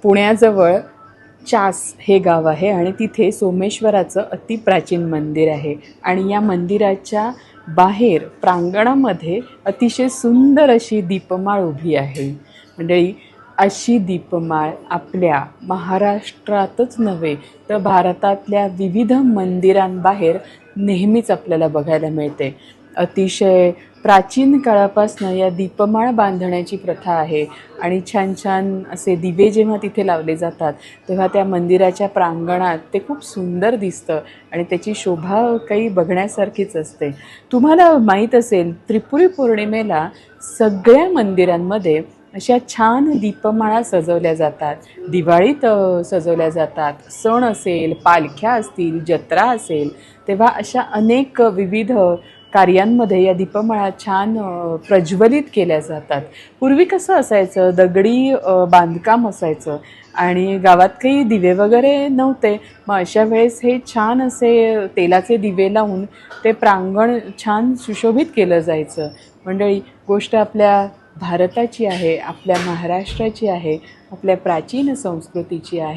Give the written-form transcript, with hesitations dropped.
पुण्याजवळ चास हे गाव आहे आणि तिथे सोमेश्वराचं अतिप्राचीन मंदिर आहे आणि या मंदिराच्या बाहेर प्रांगणामध्ये अतिशय सुंदर अशी दीपमाळ उभी आहे. मंडळी, अशी दीपमाळ आपल्या महाराष्ट्रातच नव्हे तर भारतातल्या विविध मंदिरांबाहेर नेहमीच आपल्याला बघायला मिळते. अतिशय प्राचीन काळापासून या दीपमाळ बांधण्याची प्रथा आहे आणि छान छान असे दिवे जेव्हा तिथे लावले जातात तेव्हा त्या मंदिराच्या प्रांगणात ते खूप सुंदर दिसतं आणि त्याची शोभा काही बघण्यासारखीच असते. तुम्हाला माहीत असेल, त्रिपुरी पौर्णिमेला सगळ्या मंदिरांमध्ये अशा छान दीपमाळा सजवल्या जातात. दिवाळीत सजवल्या जातात. सण असेल, पालख्या असतील, जत्रा असेल, तेव्हा अशा अनेक विविध कार्यांमध्ये या दीपमाळा छान प्रज्वलित केल्या जातात. पूर्वी कसं असायचं, दगडी बांधकाम असायचं आणि गावात काही दिवे वगैरे नव्हते. मग अशा वेळेस हे छान असे तेलाचे दिवे लावून ते प्रांगण छान सुशोभित केलं जायचं. मंडळी, गोष्ट आपल्या भारताची आहे, आपल्या महाराष्ट्राची आहे, आपल्या प्राचीन संस्कृतीची आहे.